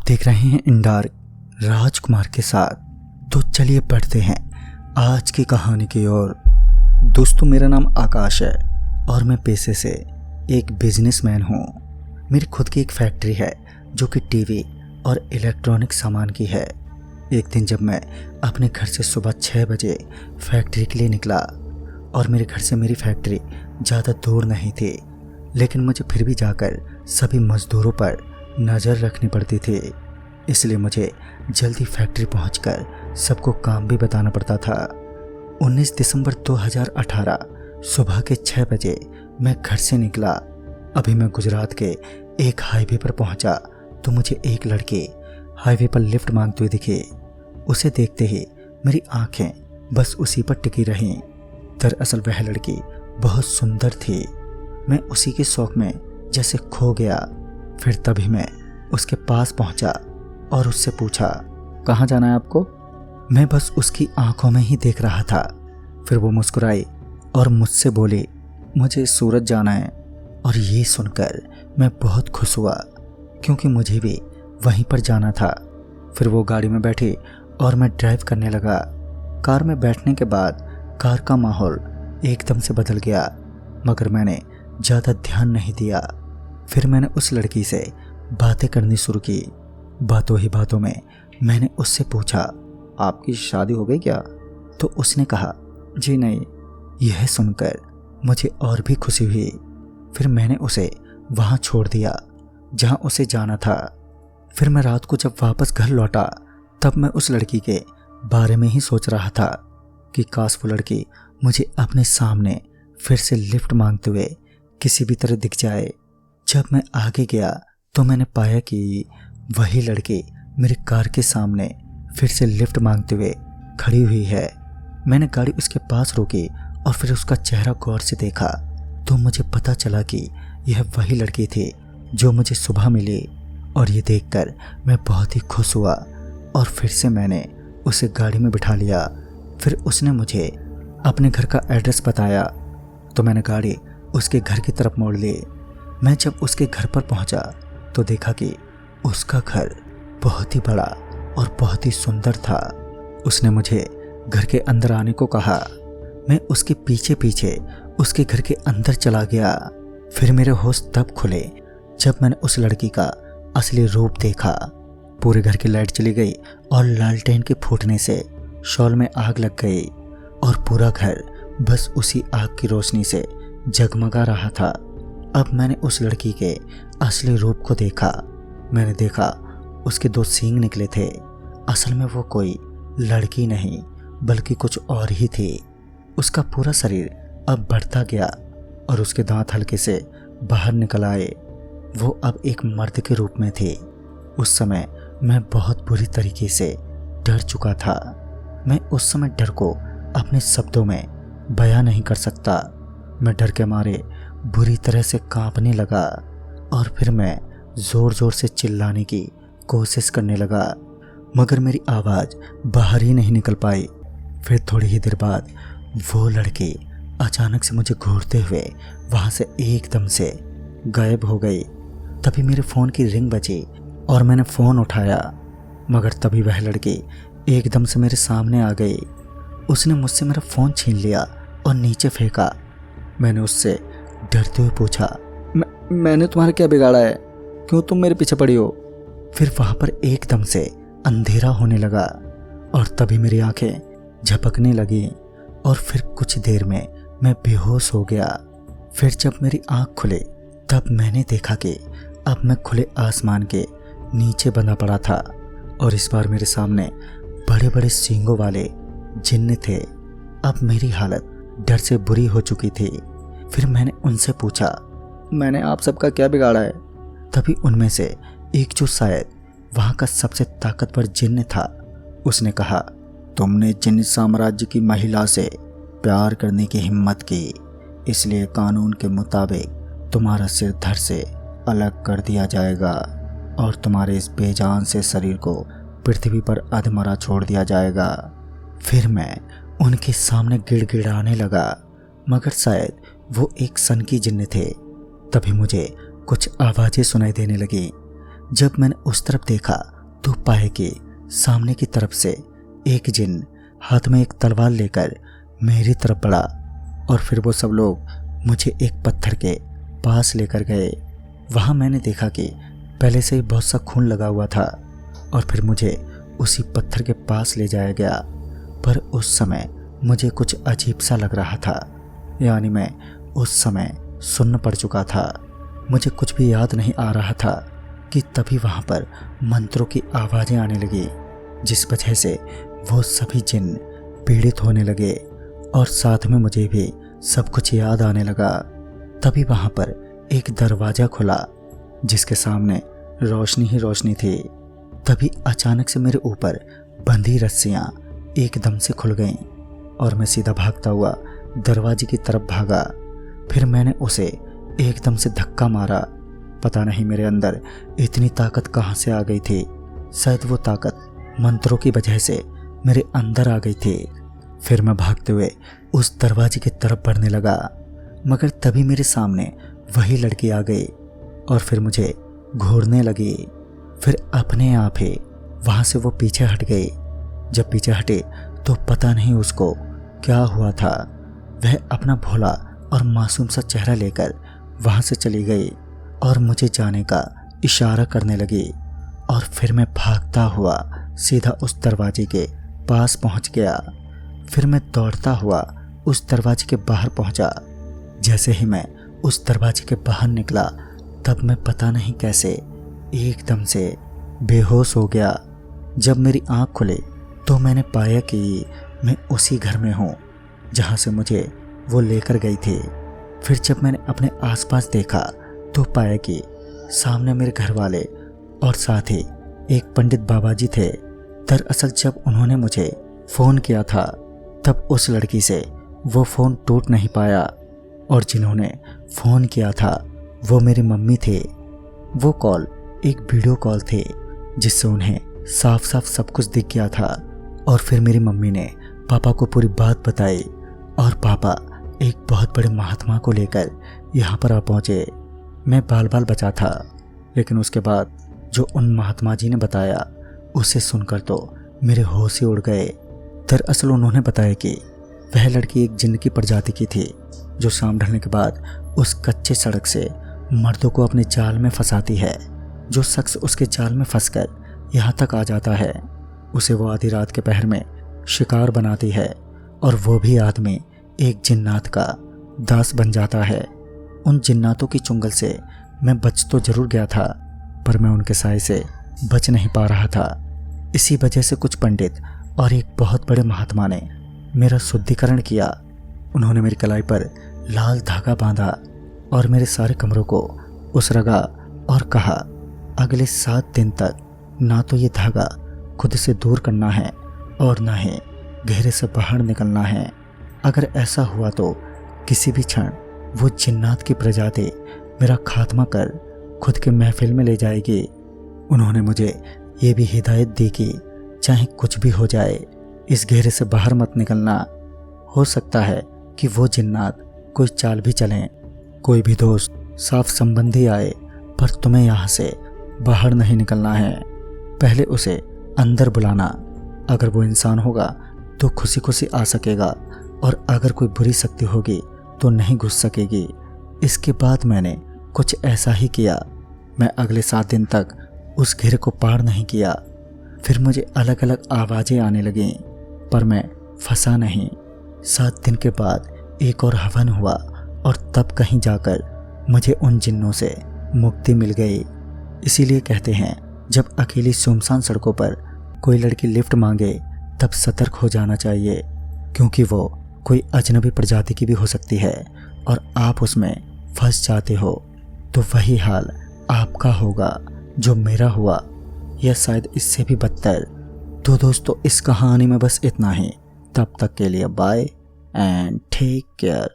देख रहे हैं इन डार्क राजकुमार के साथ। तो चलिए बढ़ते हैं आज की कहानी की ओर। दोस्तों, मेरा नाम आकाश है और मैं पेशे से एक बिजनेसमैन हूँ। मेरी खुद की एक फैक्ट्री है जो कि टीवी और इलेक्ट्रॉनिक सामान की है। एक दिन जब मैं अपने घर से सुबह 6 बजे फैक्ट्री के लिए निकला और मेरे घर से मेरी फैक्ट्री ज़्यादा दूर नहीं थी, लेकिन मुझे फिर भी जाकर सभी मज़दूरों पर नज़र रखनी पड़ती थी। इसलिए मुझे जल्दी फैक्ट्री पहुंचकर सबको काम भी बताना पड़ता था। 19 दिसंबर 2018 सुबह के 6 बजे मैं घर से निकला। अभी मैं गुजरात के एक हाईवे पर पहुंचा तो मुझे एक लड़की हाईवे पर लिफ्ट मांगते हुए दिखी। उसे देखते ही मेरी आंखें बस उसी पर टिकी रहीं। दरअसल वह लड़की बहुत सुंदर थी। मैं उसी के शौक में जैसे खो गया। फिर तभी मैं उसके पास पहुंचा और उससे पूछा, कहाँ जाना है आपको? मैं बस उसकी आंखों में ही देख रहा था। फिर वो मुस्कुराई और मुझसे बोली, मुझे सूरत जाना है। और ये सुनकर मैं बहुत खुश हुआ क्योंकि मुझे भी वहीं पर जाना था। फिर वो गाड़ी में बैठी और मैं ड्राइव करने लगा। कार में बैठने के बाद कार का माहौल एकदम से बदल गया, मगर मैंने ज़्यादा ध्यान नहीं दिया। फिर मैंने उस लड़की से बातें करनी शुरू की। बातों ही बातों में मैंने उससे पूछा, आपकी शादी हो गई क्या? तो उसने कहा, जी नहीं। यह सुनकर मुझे और भी खुशी हुई। फिर मैंने उसे वहाँ छोड़ दिया जहाँ उसे जाना था। फिर मैं रात को जब वापस घर लौटा तब मैं उस लड़की के बारे में ही सोच रहा था कि काश वो लड़की मुझे अपने सामने फिर से लिफ्ट मांगते हुए किसी भी तरह दिख जाए। जब मैं आगे गया तो मैंने पाया कि वही लड़की मेरी कार के सामने फिर से लिफ्ट मांगते हुए खड़ी हुई है। मैंने गाड़ी उसके पास रोकी और फिर उसका चेहरा गौर से देखा तो मुझे पता चला कि यह वही लड़की थी जो मुझे सुबह मिली। और ये देखकर मैं बहुत ही खुश हुआ और फिर से मैंने उसे गाड़ी में बिठा लिया। फिर उसने मुझे अपने घर का एड्रेस बताया तो मैंने गाड़ी उसके घर की तरफ मोड़ ली। मैं जब उसके घर पर पहुंचा तो देखा कि उसका घर बहुत ही बड़ा और बहुत ही सुंदर था। उसने मुझे घर के अंदर आने को कहा। मैं उसके पीछे पीछे उसके घर के अंदर चला गया। फिर मेरे होश तब खुले जब मैंने उस लड़की का असली रूप देखा। पूरे घर की लाइट चली गई और लालटेन के फूटने से शॉल में आग लग गई और पूरा घर बस उसी आग की रोशनी से जगमगा रहा था। अब मैंने उस लड़की के असली रूप को देखा। मैंने देखा उसके 2 सींग निकले थे। असल में वो कोई लड़की नहीं बल्कि कुछ और ही थी। उसका पूरा शरीर अब बढ़ता गया और उसके दांत हल्के से बाहर निकल आए। वो अब एक मर्द के रूप में थी। उस समय मैं बहुत बुरी तरीके से डर चुका था। मैं उस समय डर को अपने शब्दों में बयां नहीं कर सकता। मैं डर के मारे बुरी तरह से कांपने लगा और फिर मैं ज़ोर ज़ोर से चिल्लाने की कोशिश करने लगा, मगर मेरी आवाज़ बाहर ही नहीं निकल पाई। फिर थोड़ी ही देर बाद वो लड़की अचानक से मुझे घूरते हुए वहाँ से एकदम से गायब हो गई। तभी मेरे फ़ोन की रिंग बजी और मैंने फ़ोन उठाया, मगर तभी वह लड़की एकदम से मेरे सामने आ गई। उसने मुझसे मेरा फ़ोन छीन लिया और नीचे फेंका। मैंने उससे डरते हुए पूछा, मैंने तुम्हारा क्या बिगाड़ा है? क्यों तुम मेरे पीछे पड़ी हो? फिर वहाँ पर एकदम से अंधेरा होने लगा और तभी मेरी आंखें झपकने लगी और फिर कुछ देर में मैं बेहोश हो गया। फिर जब मेरी आंख खुली तब मैंने देखा कि अब मैं खुले आसमान के नीचे बंधा पड़ा था और इस बार मेरे सामने बड़े बड़े सींगों वाले जिन्न थे। अब मेरी हालत डर से बुरी हो चुकी थी। फिर मैंने उनसे पूछा, मैंने आप सबका क्या बिगाड़ा है? तभी उनमें से एक जो शायद वहाँ का सबसे ताकतवर जिन्न था, उसने कहा, तुमने जिन्न साम्राज्य की महिला से प्यार करने की हिम्मत की, इसलिए कानून के मुताबिक तुम्हारा सिर धड़ से अलग कर दिया जाएगा और तुम्हारे इस बेजान से शरीर को पृथ्वी पर अधमरा छोड़ दिया जाएगा। फिर मैं उनके सामने गिड़गिड़ाने लगा, मगर शायद वो एक सनकी जिन्न थे। तभी मुझे कुछ आवाज़ें सुनाई देने लगी। जब मैंने उस तरफ देखा तो पाए कि सामने की तरफ से एक जिन हाथ में एक तलवार लेकर मेरी तरफ बढ़ा और फिर वो सब लोग मुझे एक पत्थर के पास लेकर गए। वहाँ मैंने देखा कि पहले से ही बहुत सा खून लगा हुआ था और फिर मुझे उसी पत्थर के पास ले जाया गया। पर उस समय मुझे कुछ अजीब सा लग रहा था, यानी मैं उस समय सुन्न पड़ चुका था। मुझे कुछ भी याद नहीं आ रहा था कि तभी वहाँ पर मंत्रों की आवाज़ें आने लगी, जिस वजह से वो सभी जिन पीड़ित होने लगे और साथ में मुझे भी सब कुछ याद आने लगा। तभी वहाँ पर एक दरवाज़ा खुला जिसके सामने रोशनी ही रोशनी थी। तभी अचानक से मेरे ऊपर बंधी रस्सियाँ एकदम से खुल गईं और मैं सीधा भागता हुआ दरवाजे की तरफ भागा। फिर मैंने उसे एकदम से धक्का मारा। पता नहीं मेरे अंदर इतनी ताकत कहाँ से आ गई थी। शायद वो ताकत मंत्रों की वजह से मेरे अंदर आ गई थी। फिर मैं भागते हुए उस दरवाजे की तरफ बढ़ने लगा, मगर तभी मेरे सामने वही लड़की आ गई और फिर मुझे घूरने लगी। फिर अपने आप ही वहाँ से वो पीछे हट गई। जब पीछे हटे तो पता नहीं उसको क्या हुआ था। वह अपना भोला और मासूम सा चेहरा लेकर वहाँ से चली गई और मुझे जाने का इशारा करने लगी। और फिर मैं भागता हुआ सीधा उस दरवाजे के पास पहुँच गया। फिर मैं दौड़ता हुआ उस दरवाजे के बाहर पहुँचा। जैसे ही मैं उस दरवाजे के बाहर निकला तब मैं पता नहीं कैसे एकदम से बेहोश हो गया। जब मेरी आँख खुली तो मैंने पाया कि मैं उसी घर में हूँ जहाँ से मुझे वो लेकर गई थी। फिर जब मैंने अपने आसपास देखा तो पाया कि सामने मेरे घर वाले और साथ ही एक पंडित बाबा जी थे। दरअसल जब उन्होंने मुझे फ़ोन किया था तब उस लड़की से वो फ़ोन टूट नहीं पाया और जिन्होंने फ़ोन किया था वो मेरी मम्मी थे। वो कॉल एक वीडियो कॉल थी जिससे उन्हें साफ साफ सब कुछ दिख गया था। और फिर मेरी मम्मी ने पापा को पूरी बात बताई और पापा एक बहुत बड़े महात्मा को लेकर यहाँ पर आ पहुँचे। मैं बाल बाल बचा था, लेकिन उसके बाद जो उन महात्मा जी ने बताया उसे सुनकर तो मेरे होश ही उड़ गए। दरअसल उन्होंने बताया कि वह लड़की एक जिन्न की प्रजाति की थी जो शाम ढलने के बाद उस कच्चे सड़क से मर्दों को अपने जाल में फंसाती है। जो शख्स उसके जाल में फंसकर यहाँ तक आ जाता है उसे वो आधी रात के पहर में शिकार बनाती है और वो भी आदमी एक जिन्नात का दास बन जाता है। उन जिन्नातों की चुंगल से मैं बच तो जरूर गया था, पर मैं उनके साए से बच नहीं पा रहा था। इसी वजह से कुछ पंडित और एक बहुत बड़े महात्मा ने मेरा शुद्धिकरण किया। उन्होंने मेरी कलाई पर लाल धागा बांधा और मेरे सारे कमरों को उसरगा और कहा, अगले 7 दिन तक ना तो ये धागा खुद से दूर करना है और ना ही घेरे से बाहर निकलना है। अगर ऐसा हुआ तो किसी भी क्षण वो जिन्नात की प्रजाति मेरा खात्मा कर खुद के महफिल में ले जाएगी। उन्होंने मुझे ये भी हिदायत दी कि चाहे कुछ भी हो जाए इस घेरे से बाहर मत निकलना। हो सकता है कि वो जिन्नात कोई चाल भी चलें, कोई भी दोस्त साफ संबंधी आए, पर तुम्हें यहाँ से बाहर नहीं निकलना है। पहले उसे अंदर बुलाना। अगर वो इंसान होगा तो खुशी खुशी आ सकेगा और अगर कोई बुरी शक्ति होगी तो नहीं घुस सकेगी। इसके बाद मैंने कुछ ऐसा ही किया। मैं अगले 7 दिन तक उस घेरे को पार नहीं किया। फिर मुझे अलग अलग आवाज़ें आने लगीं, पर मैं फंसा नहीं। 7 दिन के बाद एक और हवन हुआ और तब कहीं जाकर मुझे उन जिन्नों से मुक्ति मिल गई। इसीलिए कहते हैं जब अकेली सुनसान सड़कों पर कोई लड़की लिफ्ट मांगे तब सतर्क हो जाना चाहिए, क्योंकि वो कोई अजनबी प्रजाति की भी हो सकती है और आप उसमें फंस जाते हो तो वही हाल आपका होगा जो मेरा हुआ, या शायद इससे भी बदतर। तो दोस्तों इस कहानी में बस इतना ही। तब तक के लिए बाय एंड टेक केयर।